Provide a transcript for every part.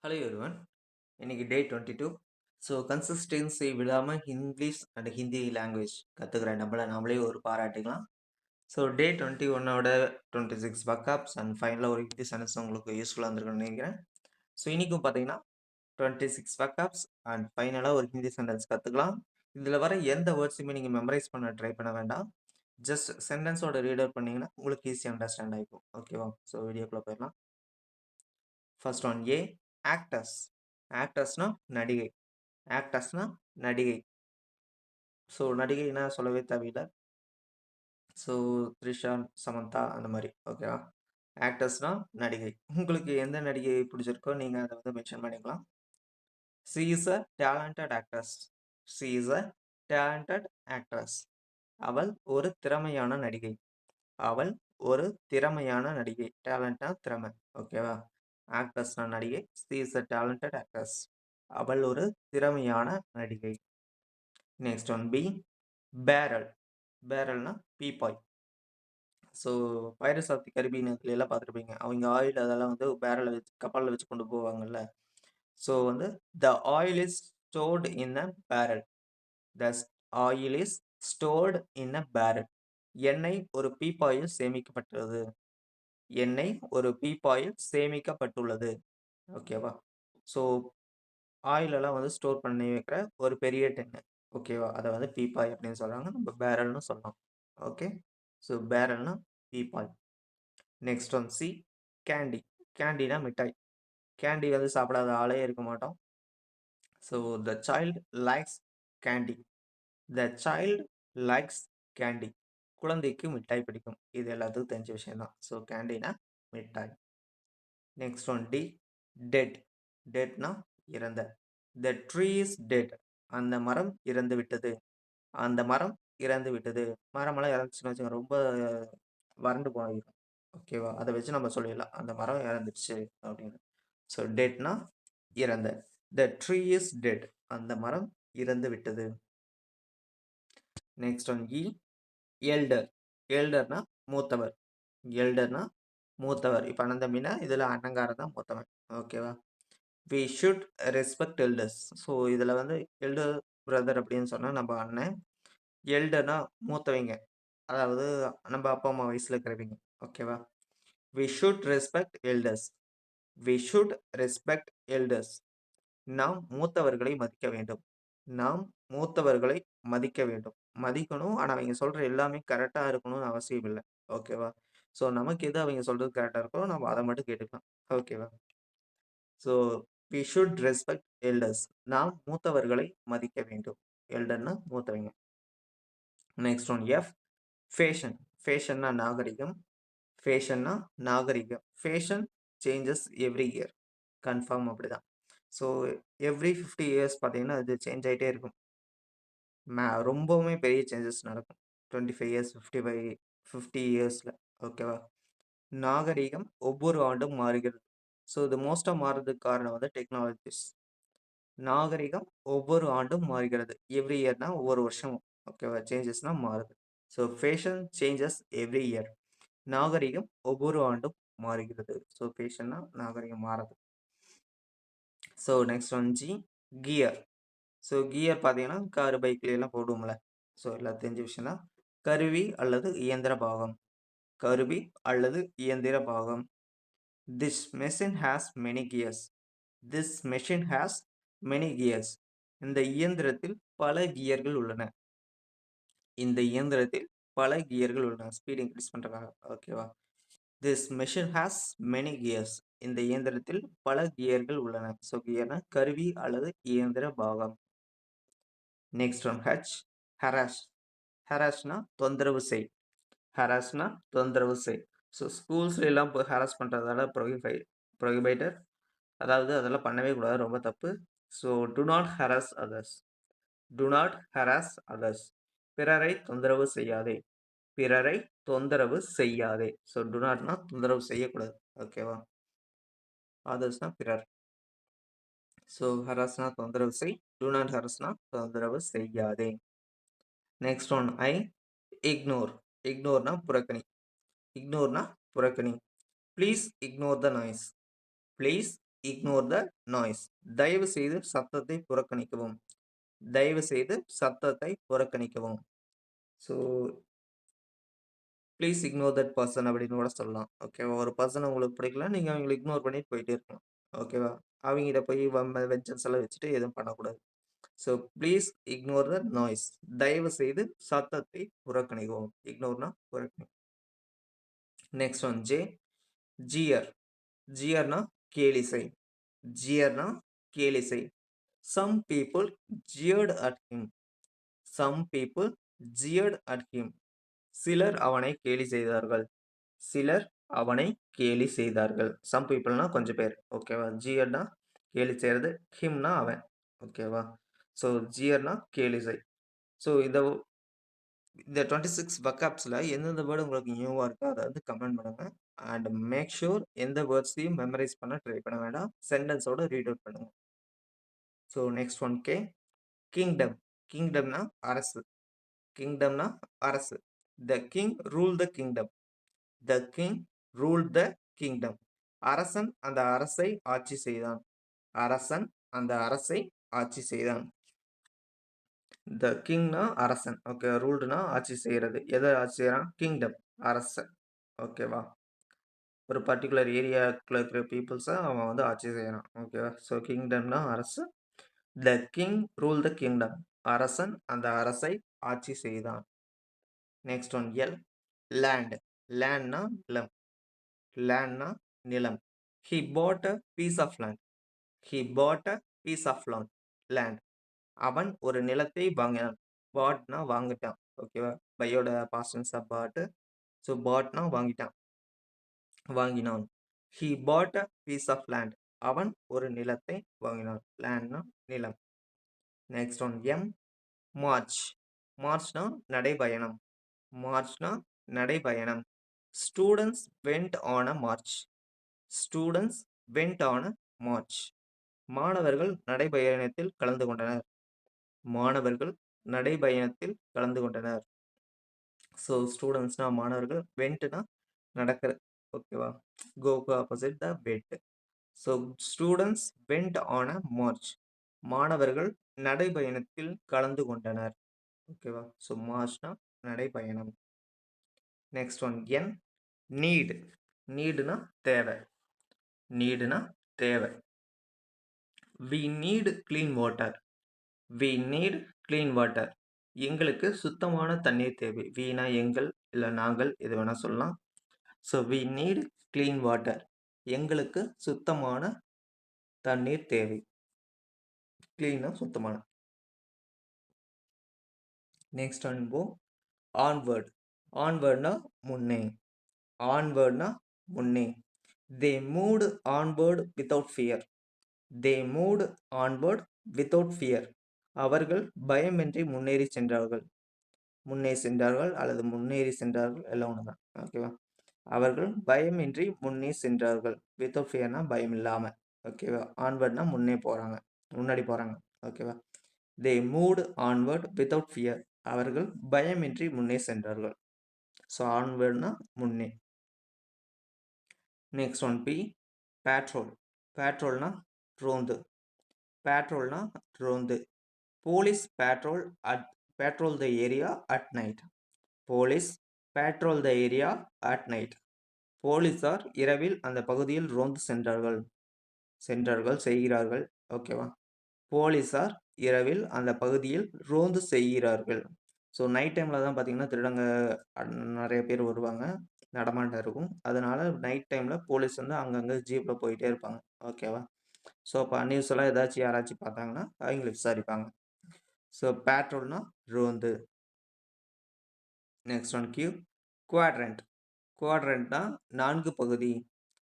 Hello everyone. இன்னைக்கு டே 22. So consistency விடாமல் English and Hindi language கற்றுக்கிற நாமளே ஒரு பாராட்டிக்கலாம். ஸோ டே 21ஓட 26 பக்காப்ஸ் அண்ட் ஃபைனலாக ஒரு ஹிந்தி சென்டென்ஸ் உங்களுக்கு யூஸ்ஃபுல்லாக இருந்திருக்குன்னு நினைக்கிறேன். ஸோ இன்றைக்கும் பார்த்தீங்கன்னா 26 பக்காப்ஸ் அண்ட் ஃபைனலாக ஒரு ஹிந்தி சென்டென்ஸ் கற்றுக்கலாம். இதில் வர எந்த வேர்ட்ஸுமே நீங்கள் மெமரைஸ் பண்ண ட்ரை பண்ண வேண்டாம். ஜஸ்ட் சென்டென்ஸோட ரீட் அவுட் பண்ணிங்கன்னா உங்களுக்கு ஈஸியாக அண்டர்ஸ்டாண்ட் ஆகிக்கும். ஓகேவா? ஸோ வீடியோக்குள்ளே போயிடலாம். First one A actors. ஆக்டர்ஸ்னா நடிகை. ஆக்டர்ஸ்னா நடிகை. ஸோ நடிகைனா சொல்லவே தேவையில்லை. ஸோ த்ரிஷா, சமந்தா அந்த மாதிரி. ஓகேவா? ஆக்டர்ஸ்னா நடிகை. உங்களுக்கு எந்த நடிகை பிடிச்சிருக்கோ நீங்கள் அதை வந்து மென்ஷன் பண்ணிக்கலாம். She is a talented actress. She is a talented actress. அவள் ஒரு திறமையான நடிகை. அவள் ஒரு திறமையான நடிகை. டேலண்ட்னா திறமை. ஓகேவா? ஆக்ட்ரஸ்னா நடிகை. She is a talented actress. அவள் ஒரு திறமையான நடிகை. Next one B barrel. பேரல்னா பீப்பாய். So pirates of the Caribbean எல்லாம் பார்த்துருப்பீங்க. அவங்க ஆயில் அதெல்லாம் வந்து பேரலில் வச்சு கப்பலில் வச்சு கொண்டு போவாங்கல்ல. ஸோ வந்து the oil is stored in a barrel. The oil is stored in a barrel. எண்ணெய் ஒரு பீப்பாயில் சேமிக்கப்பட்டுள்ளது. எண்ணெய் ஒரு பீப்பாயில் சேமிக்கப்பட்டுள்ளது. ஓகேவா? ஸோ ஆயில் எல்லாம் வந்து ஸ்டோர் பண்ணி வைக்கிற ஒரு பெரிய டென்னு. ஓகேவா? அதை வந்து பீப்பாய் அப்படின்னு சொல்கிறாங்க. நம்ம பேரல்னு சொல்லலாம். ஓகே. ஸோ பேரல்னா பீப்பாய். Next one C candy. கேண்டினா மிட்டாய். கேண்டி வந்து சாப்பிடாத ஆளே இருக்க மாட்டோம். So the child likes candy. The child likes candy. குழந்தைக்கு மிட்டாய் பிடிக்கும். இது எல்லாத்துக்கும் தெரிஞ்ச விஷயம் தான். ஸோ கேண்டினா மிட்டாய். Next one D dead. டெட்னா இறந்த. The tree is dead. அந்த மரம் இறந்து விட்டது. அந்த மரம் இறந்து விட்டது. மரமெல்லாம் இறந்துச்சுன்னு வச்சுக்கோங்க, ரொம்ப வறண்டு போயிடும். ஓகேவா? அதை வச்சு நம்ம சொல்லிடலாம் அந்த மரம் இறந்துடுச்சு அப்படின்னு. ஸோ டெட்னா இறந்த. The tree is dead. அந்த மரம் இறந்து விட்டது. Next one E elder. எல்டர்னா மூத்தவர். எல்டர்னா மூத்தவர். இப்போ அண்ணன் தம்பினா இதில் அண்ணங்காரன் தான் மூத்தவன். ஓகேவா? We should respect elders. So இதில் வந்து எல்டர் பிரதர் அப்படின்னு சொன்னால் நம்ம அண்ணன். எல்டர்னா மூத்தவங்க, அதாவது நம்ம அப்பா அம்மா வயசில் இருக்கிறவங்க. ஓகேவா? We should respect elders. We should respect elders. நாம் மூத்தவர்களை மதிக்க வேண்டும். நாம் மூத்தவர்களை மதிக்க வேண்டும். மதிக்கணும். ஆனால் அவங்க சொல்கிற எல்லாமே கரெக்டாக இருக்கணும்னு அவசியம் இல்லை. ஓகேவா? ஸோ நமக்கு எது அவங்க சொல்கிறது கரெக்டாக இருக்கோ நம்ம அதை மட்டும் கேட்டுக்கலாம். ஓகேவா? So we should respect elders. நாம் மூத்தவர்களை மதிக்க வேண்டும். எல்டர்னா மூத்தவங்க. Next one F fashion. ஃபேஷன்னா நாகரிகம். ஃபேஷன்னா நாகரிகம். Fashion changes every year. Confirm அப்படிதான். ஸோ எவ்ரி 50 இயர்ஸ் பார்த்தீங்கன்னா அது சேஞ்ச் ஆகிட்டே இருக்கும். ரொம்பவுமே பெரிய சேஞ்சஸ் நடக்கும். 25 இயர்ஸ், 50 இயர்ஸில். ஓகேவா? நாகரிகம் ஒவ்வொரு ஆண்டும் மாறுகிறது. ஸோ இது மோஸ்ட்டாக மாறுறதுக்கு காரணம் வந்து டெக்னாலஜிஸ். நாகரிகம் ஒவ்வொரு ஆண்டும் மாறுகிறது. எவ்ரி இயர்னா ஒவ்வொரு வருஷமும். ஓகேவா? சேஞ்சஸ்னா மாறுது. So fashion changes every year. நாகரிகம் ஒவ்வொரு ஆண்டும் மாறுகிறது. ஸோ ஃபேஷன்னா நாகரிகம் மாறுது. So next one G gear. So gear பார்த்தீங்கன்னா காரு பைக்ல எல்லாம் போடுவோம்ல. ஸோ எல்லாம் தெரிஞ்ச விஷயம் தான். கருவி அல்லது இயந்திர பாகம். கருவி அல்லது இயந்திர பாகம். This machine has many gears. This machine has many gears. இந்த இயந்திரத்தில் பல கியர்கள் உள்ளன. இந்த இயந்திரத்தில் பல கியர்கள் உள்ளன. ஸ்பீட் இன்க்ரீஸ் பண்ணுறதுக்காக. ஓகேவா? This machine has many gears. இந்த இயந்திரத்தில் பல கியர்கள் உள்ளன. ஸோ கியர்னா கருவி அல்லது இயந்திர பாகம். Next one H harass. ஹராஷ்னா தொந்தரவு செய். ஹராஸ்னா தொந்தரவு செய். ஸோ ஸ்கூல்ஸ்ல எல்லாம் போய் ஹராஸ் பண்ணுறதால ப்ரொஹிபைட்டட். அதாவது அதெல்லாம் பண்ணவே கூடாது, ரொம்ப தப்பு. So to not harass others. To not harass others. பிறரை தொந்தரவு செய்யாதே. பிறரை தொந்தரவு செய்யாதே. ஸோ டு நாட்னா தொந்தரவு செய்யக்கூடாது. ஓகேவா? அதர்ஸ்னா பிறர். ஸோ ஹராஸ்னா தொந்தரவு செய். டு நாட் ஹராஸ்னா தொந்தரவு செய்யாதே. Next one I ignore. இக்னோர்னா புறக்கணி. இக்னோர்னா புறக்கணி. Please ignore the noise. Please ignore the noise. தயவு செய்து சத்தத்தை புறக்கணிக்கவும். தயவு செய்து சத்தத்தை புறக்கணிக்கவும். So please ignore that person அப்படின்னு கூட சொல்லலாம். ஓகேவா? ஒரு பர்சன உங்களுக்கு பிடிக்கல, நீங்க அவங்கள இக்னோர் பண்ணிட்டு போயிட்டே இருக்கலாம். ஓகேவா? அவங்ககிட்ட போய் வெஞ்சன்ஸ் எல்லாம் வச்சுட்டு எதுவும் பண்ணக்கூடாது. So please ignore the noise. தயவு செய்து சத்தத்தை புறக்கணிக்கவும். இக்னோர்னா புறக்கணி. Next one J. ஜியர். ஜியர்னா கேலிசை. ஜியர்னா கேலிசை. Some people jeered at him. Some people jeered at him. சிலர் அவனை கேலி செய்தார்கள். சிலர் அவனை கேலி செய்தார்கள். Some peopleனா கொஞ்சம் பேர். ஓகேவா? ஜியர்னா கேலி செய்யறது. ஹிம்னா அவன். ஓகேவா? ஸோ ஜியர்னா கேலி செய். ஸோ இந்த 26 வக்காப்ஸ்ல எந்தெந்த வேர்டு உங்களுக்கு நியூவா இருக்கோ அத வந்து கமெண்ட் பண்ணுங்க. அண்ட் மேக் ஷூர் எந்த வேர்ட்ஸையும் மெமரைஸ் பண்ண ட்ரை பண்ண வேண்டாம். சென்டென்ஸோட ரீட் அவுட் பண்ணுங்க. So next one K. Kingdom. கிங்டம்னா அரசு. கிங்டம்னா அரசு. The king rule the kingdom. The king rule the kingdom. அரசன் அந்த அரசை ஆட்சி செய்தான். அரசன் அந்த அரசை ஆட்சி செய்தான். த கிங்னா அரசன். ஓகே. ரூல்டுனா ஆட்சி செய்யறது. எதை ஆட்சி செய்யறான்? கிங்டம். அரசன். ஓகேவா? ஒரு பர்டிகுலர் ஏரியாக்குள்ள இருக்கிற பீப்புள்ஸை அவன் வந்து ஆட்சி செய்யறான். ஓகேவா? ஸோ கிங்டம்னா அரசு. The king rule the kingdom. அரசன் அந்த அரசை ஆட்சி செய்தான். Next one L. லேண்ட். லேண்ட்னா நிலம். லேண்ட்னா நிலம். He bought a piece of land. He bought a piece of land. அவன் ஒரு நிலத்தை வாங்கினான். பாட்னா வாங்கிட்டான். ஓகேவா? பையோட past tense of bought. So பாட்னா வாங்கிட்டான். வாங்கினான். He bought a piece of land. அவன் ஒரு நிலத்தை வாங்கினான். லேண்ட்னா நிலம். Next one M. மார்ச். மார்ச்னா நடைபயணம். மார்ச்னா நடைபயணம். Students went on a March. Students went on a march. மாணவர்கள் நடைபயணத்தில் கலந்து கொண்டனர். மாணவர்கள் நடைபயணத்தில் கலந்து கொண்டனர். ஸோ ஸ்டூடெண்ட்ஸ்னா மாணவர்கள், வெண்ட்னா நடக்கிற. ஓகேவா? கோக்கு opposite the went. So students went on a march. மாணவர்கள் நடைபயணத்தில் கலந்து கொண்டனர். ஓகேவா? ஸோ மார்ச்னா நடைபயணம். Next one N. நீட். நீடுனா தேவை. நீடுனா தேவை. We need clean water. We need clean water. எங்களுக்கு சுத்தமான தண்ணீர் தேவை. வீணா எங்கள் இல்லை நாங்கள் எது வேணா சொல்லலாம். So we need clean water. எங்களுக்கு சுத்தமான தண்ணீர் தேவை. கிளீனா சுத்தமான. Next அன்போ onward. ஆன்வர்ட்னா முன்னே. ஆன்வர்ட்னா முன்னே. தே மூவ்டு ஆன்வர்ட் வித்தவுட் ஃபியர். தே மூவ்டு ஆன்வர்ட் வித்தவுட் ஃபியர். அவர்கள் பயமின்றி முன்னேறி சென்றார்கள். முன்னே சென்றார்கள் அல்லது முன்னேறி சென்றார்கள் எல்லாம் ஒன்று தான். ஓகேவா? அவர்கள் பயமின்றி முன்னே சென்றார்கள். வித்தவுட் ஃபியர்னா பயம் இல்லாமல். ஓகேவா? ஆன்வர்ட்னா முன்னே போகிறாங்க, முன்னாடி போகிறாங்க. ஓகேவா? They moved onward without fear. அவர்கள் பயமின்றி முன்னே சென்றார்கள். ஸோ ஆன்வர்ட்னா முன்னே. Next one P. பேட்ரோல். பேட்ரோல்னா ரோந்து. பேட்ரோல்னா ரோந்து. Police patrol the area at night. Police patrol the area at night. போலீசார் இரவில் அந்த பகுதியில் ரோந்து செய்கிறார்கள். ஓகேவா? போலீசார் இரவில் அந்த பகுதியில் ரோந்து செய்கிறார்கள். ஸோ நைட் டைமில் தான் பார்த்தீங்கன்னா திருடங்க நிறைய பேர் வருவாங்க, நடமாட்டம் இருக்கும். அதனால நைட் டைமில் போலீஸ் வந்து அங்கங்கே ஜீப்பில் போயிட்டே இருப்பாங்க. ஓகேவா? ஸோ அப்போ நியூஸ் எல்லாம் ஏதாச்சும் யாராச்சும் பார்த்தாங்கன்னா அவங்களை விசாரிப்பாங்க. ஸோ பேட்ரோல்னா ரோந்து. Next one Q. குவாட்ரண்ட். குவாட்ரண்ட்னா 4 பகுதி.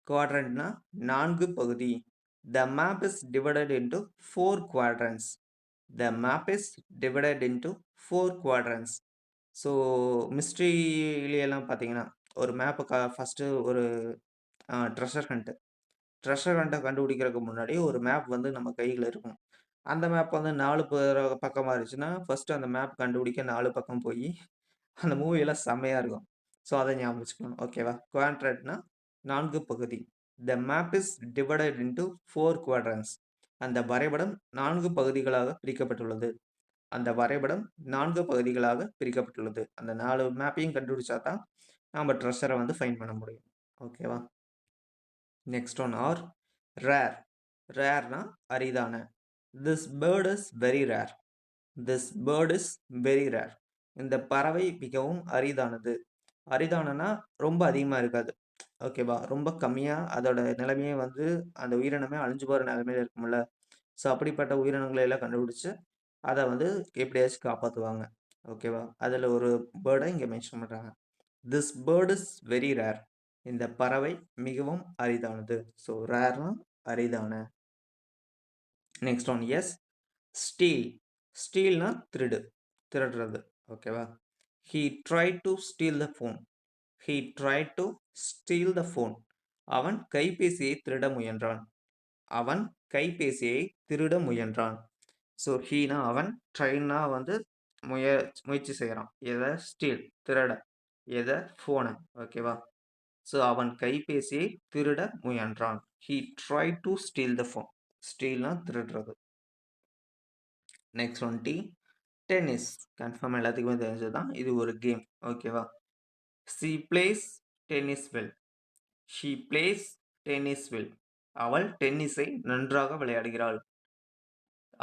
குவாட்ரண்ட்னா 4 பகுதி. The map is divided into 4 quadrants. The map is divided into 4 quadrants. So மிஸ்ட்ரியிலாம் பார்த்தீங்கன்னா ஒரு மேப்பை ஃபஸ்ட்டு ஒரு ட்ரெஷர் ஹண்ட்டை கண்டுபிடிக்கிறதுக்கு முன்னாடி ஒரு மேப் வந்து நம்ம கையில் இருக்கும். அந்த மேப் வந்து 4 பக்கமாக இருந்துச்சுன்னா ஃபஸ்ட்டு அந்த மேப் கண்டுபிடிக்க 4 பக்கம் போய் அந்த மூவியெல்லாம் செம்மையாக இருக்கும். ஸோ அதை ஞாபகம் வச்சுக்கணும். ஓகேவா? குவாட்ரண்ட்னா 4 பகுதி. The map is divided into 4 quadrants. அந்த வரைபடம் 4 பகுதிகளாக பிரிக்கப்பட்டுள்ளது. அந்த வரைபடம் 4 பகுதிகளாக பிரிக்கப்பட்டுள்ளது. அந்த 4 மேப்பையும் கண்டுபிடிச்சா தான் நாம ட்ரெஷரை வந்து ஃபைண்ட் பண்ண முடியும். ஓகேவா? Next one R rare. ரேர்னா அரிதான. This bird is very rare. This bird is very rare. இந்த பறவை மிகவும் அரிதானது. அரிதானனா ரொம்ப அதிகமா இருக்காது. ஓகேவா? ரொம்ப கம்மியா அதோட நிலைமையே வந்து அந்த உயிரினமே அழிஞ்சு போற நிலைமையில இருக்கும்ல. ஸோ அப்படிப்பட்ட உயிரினங்களை எல்லாம் கண்டுபிடிச்சு, அத வந்து எப்படியாச்சும் காப்பாத்துவாங்க. ஓகேவா? அதுல ஒரு பேர்ட இங்க மென்ஷன் பண்றாங்க. This bird is very rare. இந்த பறவை மிகவும் அரிதானது. ஸோ ரேர்னா அரிதான. Next one S steal. ஸ்டீல்னா திருடு, திருடுறது. ஓகேவா? He try to steal the phone. He try to steal the phone. அவன் கைபேசியை திருட முயன்றான். அவன் கைபேசியை திருட முயன்றான். ஸோ ஹீனா அவன், ட்ரைனா வந்து முயற்சி செய்கிறான். எதை? ஸ்டீல் திருட. எதை? ஃபோனை. ஓகேவா? ஸோ அவன் கைபேசியை திருட முயன்றான். He try to steal the phone. ஸ்டீல்னா திருடுறது. Next one T tennis. Confirm எல்லாத்துக்குமே தெரிஞ்சதுதான். இது ஒரு கேம். ஓகேவா? She plays tennis well. She plays tennis well. அவள் டென்னிஸை நன்றாக விளையாடுகிறாள்.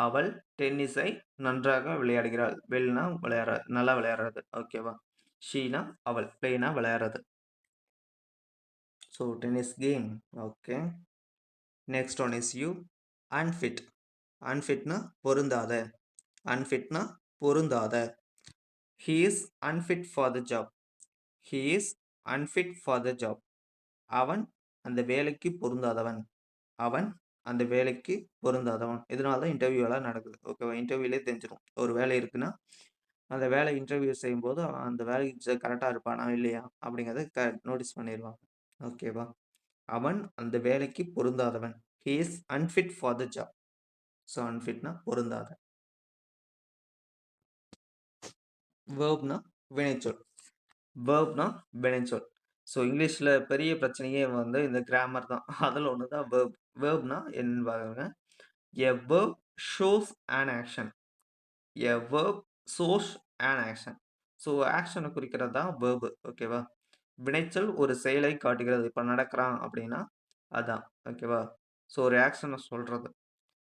அவள் டென்னிஸை நன்றாக விளையாடுகிறாள். வெல்னா விளையாட, நல்லா விளையாடுறது. ஓகேவா? ஷீனா அவள், பிளேனா விளையாடுறது. So tennis game. Okay. Next one is U unfit. அன்ஃபிட்னா பொருந்தாத. அன்ஃபிட்னா பொருந்தாத. He is unfit for the job. He is unfit for the job. அவன் அந்த வேலைக்கு பொருந்தாதவன். அவன் அந்த வேலைக்கு பொருந்தாதவன். இதனால தான் இன்டர்வியூ எல்லாம் நடக்குது. ஓகேவா? இன்டர்வியூலே தெரிஞ்சிடும். ஒரு வேலை இருக்குன்னா அந்த வேலை இன்டர்வியூ செய்யும்போது அவன் அந்த வேலைக்கு கரெக்டாக இருப்பானா இல்லையா அப்படிங்கிறத நோட்டீஸ் பண்ணிடுவாங்க. ஓகேவா? அவன் அந்த வேலைக்கு பொருந்தாதவன். He is unfit for the job. So அன்ஃபிட்னா பொருந்தாத. வேர்ப்னா வினைச்சொல். வேர்ப்னா வினைச்சொல். ஸோ இங்கிலீஷில் பெரிய பிரச்சனையே வந்து இந்த கிராமர் தான். அதில் ஒன்று தான் வேர்ப். வேர்ப்னா என்ன பாருங்க. A verb shows an action. A verb shows an action. So ஆக்ஷனை குறிக்கிறது தான் வேர்பு. ஓகேவா? வினைச்சொல் ஒரு செயலை காட்டுகிறது. இப்போ நடக்கிறான் அப்படின்னா அதான். ஓகேவா? ஸோ ஒரு ஆக்ஷனை சொல்றது.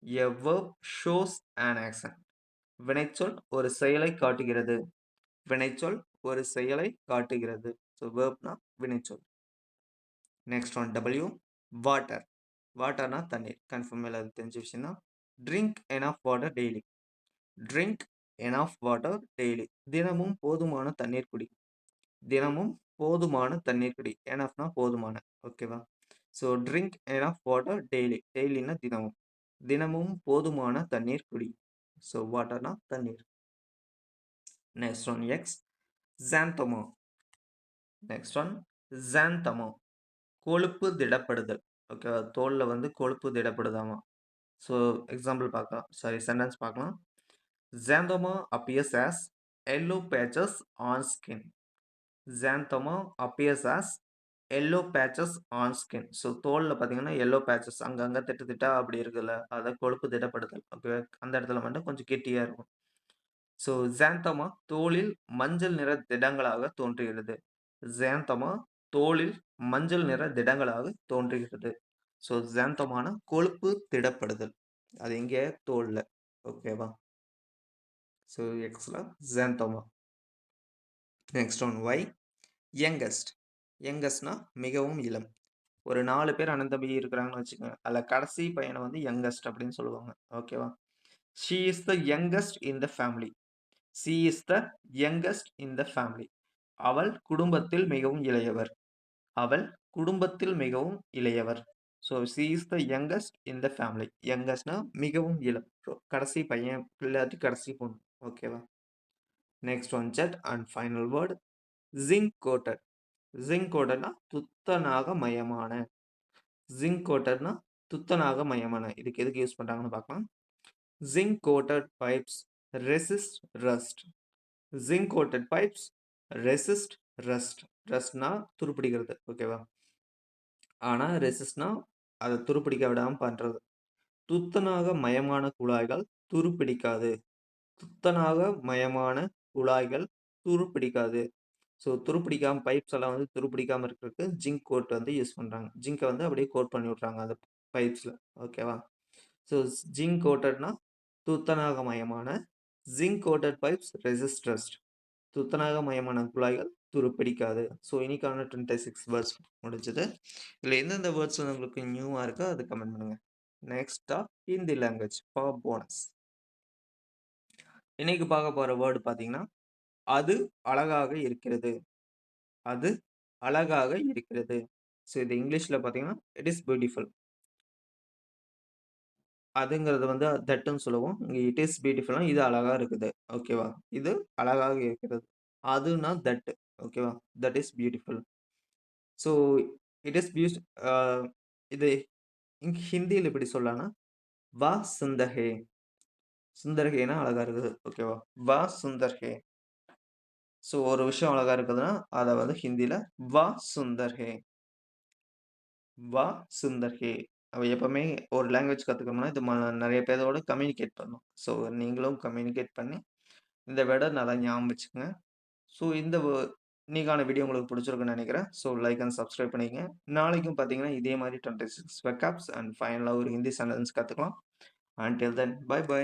எ வேர்ப் ஷோஸ் an action. வினைச்சொல் ஒரு செயலை காட்டுகிறது. வினைச்சொல் ஒரு செயலை காட்டுகிறது. ஸோ வேர்ப்னா வினைச்சொல். Next one W water. வாட்டர்னா தண்ணீர். கன்ஃபார்ம் எல்லாரும் தெரிஞ்ச விஷயம் தான். Drink enough water daily. Drink enough water daily. தினமும் போதுமான தண்ணீர் குடி. தினமும் போதுமான தண்ணீர் குடி. எனஃப்னா போதுமான. ஓகேவா? So drink enough water daily. டெய்லினா தினமும். தினமும் போதுமான தண்ணீர் குடி. ஸோ வாட்டர்னா தண்ணீர். Next one X xanthoma. Next one xanthoma. கொழுப்பு திடப்படுதல். ஓகேவா? தோல்ல வந்து கொழுப்பு திடப்படுதாமா. ஸோ எக்ஸாம்பிள் பார்க்கலாம். சாரி, சென்டென்ஸ் பார்க்கலாம். Xanthoma appears as yellow patches on skin. Xanthoma appears as yellow patches on skin. So தோல்ல பார்த்தீங்கன்னா yellow patches அங்கங்க திட்டு திட்டா அப்படி இருக்குல்ல, அதான் கொழுப்பு திடப்படுதல். ஓகே, அந்த இடத்துல மட்டும் கொஞ்சம் கெட்டியா இருக்கும். ஸோ xanthoma தோலில் மஞ்சள் நிற திடங்களாக தோன்றுகிறது. xanthoma தோலில் மஞ்சள் நிற திடங்களாக தோன்றுகிறது. ஸோ xanthomana கொழுப்பு திடப்படுதல். அது எங்கே? தோல்ல. ஓகேவா? ஸோ எக்ஸ்ல xanthoma. Next one Y youngest. யங்கஸ்ட்னா மிகவும் இளம். ஒரு 4 பேர் அண்ணன் தம்பி இருக்கிறாங்கன்னு வச்சுக்கோங்க. அதில் கடைசி பையனை வந்து யங்கஸ்ட் அப்படின்னு சொல்லுவாங்க. ஓகேவா? She is the youngest in the family. She is the youngest in the family. அவள் குடும்பத்தில் மிகவும் இளையவர். அவள் குடும்பத்தில் மிகவும் இளையவர். So she is the youngest in the family. யங்கஸ்ட்னா மிகவும் இளம். ஸோ கடைசி பையன் இல்லாட்டி கடைசி பொண்ணு. ஓகேவா? Next one Z and final word zinc coated. Zinc கோட்டட்னா துத்தநாக மயமான. ஜிங்க் கோட்டட்னா துத்தநாக மயமான. இதுக்கு எதுக்கு யூஸ் பண்றாங்கன்னு பார்க்கலாம். Zinc coated pipes resist rust. Zinc coated pipes resist rust. ரஸ்ட்னா துருப்பிடிக்கிறது. ஓகேவா? ஆனா ரெசிஸ்ட்னா அத துருப்பிடிக்க விடாம பண்றது. துத்தநாக மயமான குழாய்கள் துருப்பிடிக்காது. துத்தநாக மயமான குழாய்கள் துருப்பிடிக்காது. ஸோ துருப்பிடிக்காம பைப்ஸ் எல்லாம் வந்து துருப்பிடிக்காம இருக்கிறதுக்கு ஜிங்க் கோட் வந்து யூஸ் பண்றாங்க. ஜிங்க்க வந்து அப்படியே கோட் பண்ணி விட்றாங்க அந்த பைப்ஸ்ல. ஓகேவா? ஸோ ஜிங்க் கோட்டட்னா துத்தநாகமயமான zinc coated pipes resist rust. துத்தநாகமயமான குழாய்கள் துருப்பிடிக்காது. ஸோ இன்னைக்கான 26 வேர்ட்ஸ் முடிஞ்சது. இதுல எந்தெந்த வேர்ட்ஸ் வந்து உங்களுக்கு நியூவா இருக்கோ அது கமெண்ட் பண்ணுங்க. நெக்ஸ்ட்டா ஹிந்தி லாங்குவேஜ் ஃபார் போனஸ். இன்னைக்கு பார்க்க போற வேர்ட் பார்த்தீங்கன்னா, அது அழகாக இருக்கிறது. அது அழகாக இருக்கிறது. ஸோ இது இங்கிலீஷ்ல பார்த்தீங்கன்னா, இட் இஸ் பியூட்டிஃபுல். அதுங்கிறது வந்து தட்ன்னு சொல்லுவோம். இங்க இட் இஸ் பியூட்டிஃபுல்னா இது அழகா இருக்குது. ஓகேவா? இது அழகாக இருக்கிறது. அதுனா தட். ஓகேவா? That is beautiful. So it is a இது ஹிந்தியில எப்படி சொல்லலாம்னா, வா சுந்தர் ஹே. சுந்தர் ஹேனா அழகா இருக்குது. ஓகேவா? வா சுந்தர் ஹே. ஸோ ஒரு விஷயம் அழகா இருக்குதுன்னா, அத வந்து ஹிந்தியில வா சுந்தர் ஹே. வா சுந்தர் ஹே. அவ எப்பவுமே ஒரு லாங்குவேஜ் கத்துக்கணும்னா, இது நெறைய பேரோட கம்யூனிகேட் பண்ணணும். ஸோ நீங்களும் கம்யூனிகேட் பண்ணி, இந்த வேர்ட நல்லா ஞாபகம் வச்சுக்கங்க. ஸோ இந்த இன்னைக்கான வீடியோ உங்களுக்கு பிடிச்சிருக்கும்னு நெனைக்கிறேன். ஸோ லைக் அண்ட் சப்ஸ்கிரைப் பண்ணிக்கங்க. நாளைக்கும் பார்த்தீங்கன்னா, இதே மாரி 26 வெக்காப்ஸ் அண்ட் ஃபைனலா ஒரு ஹிந்தி சென்டென்ஸ் கத்துக்கலாம். Until then bye by.